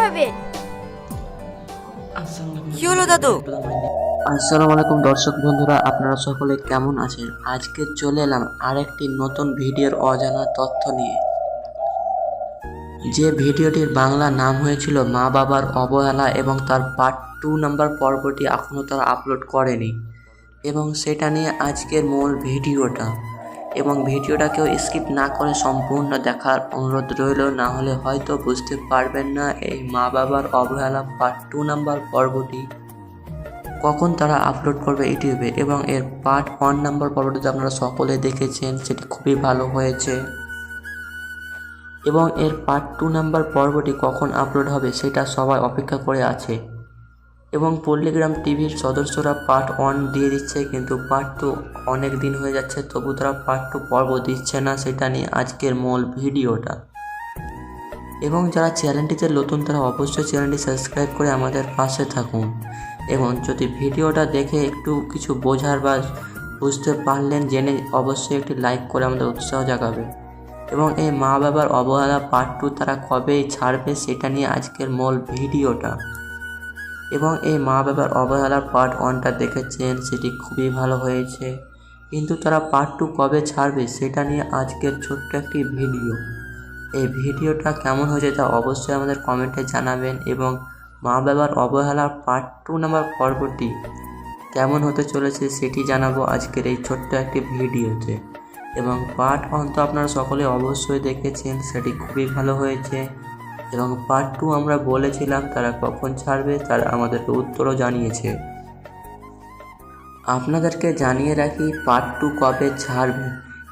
হবে। কি হলো দাদু? আসসালামু আলাইকুম দর্শক বন্ধুরা, আপনারা সকলে কেমন আছেন? আজকে চলে এলাম আরেকটি নতুন ভিডিওর অজানা তথ্য নিয়ে। যে ভিডিওটির বাংলা নাম হয়েছিল মা বাবার অবহেলা এবং তার পার্ট 2 নাম্বার পর্বটি এখনও তারা আপলোড করেনি, এবং সেটা নিয়ে আজকের মূল ভিডিওটা। এবং ভিডিওটা কেউ স্কিপ না করে সম্পূর্ণ দেখার অনুরোধ রইল, না হলে হয়তো বুঝতে পারবেন না এই মা বাবার অবহেলা পার্ট 2 নাম্বার পর্বটি কখন তারা আপলোড করবে ইউটিউবে। এবং এর পার্ট 1 নাম্বার পর্বটি আপনারা সকলে দেখেছেন, সেটি খুবই ভালো হয়েছে। এবং এর পার্ট 2 নাম্বার পর্বটি কখন আপলোড হবে সেটা সবাই অপেক্ষা করে আছে। এবং পল্লীগ্রাম টিভির সদস্যরা পার্ট 1 দিয়ে দিচ্ছে, কিন্তু পার্ট 2 অনেক দিন হয়ে যাচ্ছে, তবু তারা পার্ট 2 পর্ব দিচ্ছে না। সেটা নিয়ে আজকের মূল ভিডিওটা। এবং যারা চ্যানেলটিতে নতুন তারা অবশ্যই চ্যানেলটি সাবস্ক্রাইব করে আমাদের পাশে থাকুন। এবং যদি ভিডিওটা দেখে একটু কিছু বোঝার বা বুঝতে পারলেন জেনে অবশ্যই একটি লাইক করে আমাদের উৎসাহ জাগাবে। এবং এই মা বাবার অবহেলা পার্ট 2 তারা কবে ছাড়বে সেটা নিয়ে আজকের মূল ভিডিওটা। এবং এই মা বাবার অবহেলার পার্ট 1টা দেখেছেন, সেটি খুবই ভালো হয়েছে, কিন্তু তারা পার্ট 2 কবে ছাড়বে সেটা নিয়ে আজকের ছোট্ট একটি ভিডিও। এই ভিডিওটা কেমন হয়েছে তা অবশ্যই আমাদের কমেন্টে জানাবেন। এবং মা বাবার অবহেলার পার্ট 2 নাম্বার পর্বটি কেমন হতে চলেছে সেটি জানাবো আজকের এই ছোট্ট একটি ভিডিওতে। এবং পার্ট 1 তো আপনারা সকলে অবশ্যই দেখেছেন, সেটি খুবই ভালো হয়েছে। এবং পার্ট 2 আমরা বলেছিলাম তারা কখন ছাড়বে, তারা আমাদেরকে উত্তরও জানিয়েছে। আপনাদেরকে জানিয়ে রাখি পার্ট 2 কবে ছাড়বে,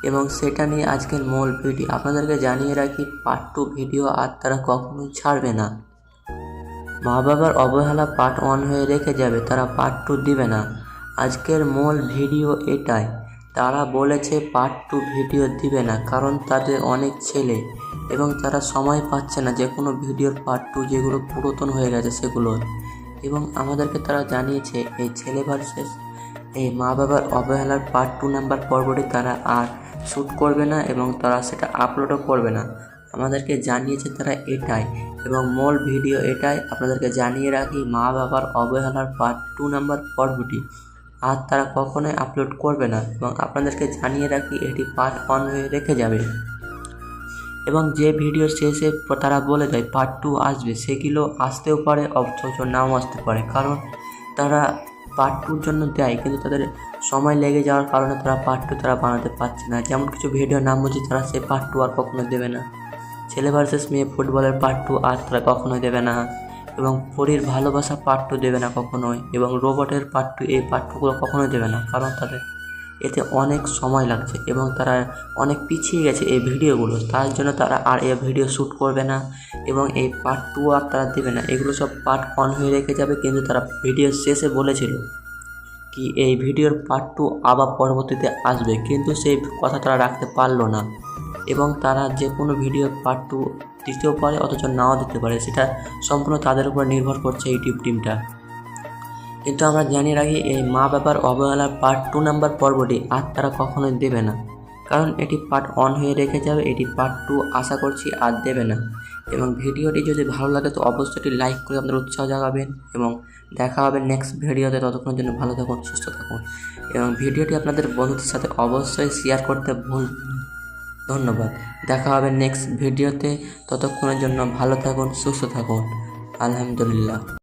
এবং সেটা নিয়ে আজকের মূল ভিডিও। আপনাদেরকে জানিয়ে রাখি পার্ট 2 ভিডিও আর তারা কখনোই ছাড়বে না। মা বাবার অবহেলা পার্ট 1 হয়ে রেখে যাবে, তারা পার্ট 2 দিবে না। আজকের মূল ভিডিও এটাই। তারা বলেছে পার্ট 2 ভিডিও দিবে না, কারণ তাদের অনেক ছেলে এবং তারা সময় পাচ্ছে না যে কোনো ভিডিওর পার্ট 2 যেগুলো পুরাতন হয়ে গেছে সেগুলো। এবং আমাদেরকে তারা জানিয়েছে এই ছেলে ভার্সেস এই মা বাবার অবহেলার পার্ট 2 নাম্বার পর্বটি তারা আর শ্যুট করবে না, এবং তারা সেটা আপলোডও করবে না। আমাদেরকে জানিয়েছে তারা এটাই, এবং মূল ভিডিও এটাই। আপনাদেরকে জানিয়ে রাখি মা বাবার অবহেলার পার্ট 2 নাম্বার পর্বটি আর তারা কখনোই আপলোড করবে না। এবং আপনাদেরকে জানিয়ে রাখি এটি পার্ট 1 হয়ে রেখে যাবে। এবং যে ভিডিওর শেষে তারা বলে দেয় পার্ট 2 আসবে, সেগুলো আসতেও পারে অথচ নাও আসতে পারে, কারণ তারা পার্ট 2-র জন্য দেয়, কিন্তু তাদের সময় লেগে যাওয়ার কারণে তারা পার্ট 2 তারা বানাতে পারছে না। যেমন কিছু ভিডিওর নাম বলছি, তারা সেই পার্ট 2 আর কখনো দেবে না। ছেলে ভার্সেস মেয়ে ফুটবলের পার্ট 2 আর তারা কখনোই দেবে না। এবং পরীর ভালোবাসা পার্ট 2 দেবে না কখনোই। এবং রোবটের পার্ট 2, এই পার্ট 2গুলো কখনোই দেবে না, কারণ তাদের এতে অনেক সময় লাগছে এবং তারা অনেক পিছিয়ে গেছে এই ভিডিওগুলো। তার জন্য তারা আর এই ভিডিও শ্যুট করবে না, এবং এই পার্ট 2 আর তারা দেবে না। এগুলো সব পার্ট 1 হয়ে রেখে যাবে, কিন্তু তারা ভিডিওর শেষে বলেছিল কি এই ভিডিওর পার্ট 2 আবার পরবর্তীতে আসবে, কিন্তু সেই কথা তারা রাখতে পারলো না। এবং তারা যে কোনো ভিডিও পার্ট 2 দিতেও পারে অথচ নাও দিতে পারে, সেটা সম্পূর্ণ তাদের উপর নির্ভর করছে ইউটিউব টিমটা। কিন্তু আমরা জানিয়ে রাখি এই মা বাবার অবহেলার পার্ট 2 নাম্বার পর্বটি আর তারা কখনোই দেবে না, কারণ এটি পার্ট 1 হয়ে রেখে যাবে। এটি পার্ট 2 আশা করছি আর দেবে না। এবং ভিডিওটি যদি ভালো লাগে তো অবশ্যই এটি লাইক করে আপনার উৎসাহ জাগাবেন। এবং দেখা হবে নেক্সট ভিডিওতে। ততক্ষণের জন্য ভালো থাকুন, সুস্থ থাকুন, এবং ভিডিওটি আপনাদের বন্ধুদের সাথে অবশ্যই শেয়ার করতে ভুলবেন না। ধন্যবাদ। দেখা হবে নেক্সট ভিডিওতে। ততক্ষণের জন্য ভালো থাকুন, সুস্থ থাকুন। আলহামদুলিল্লাহ।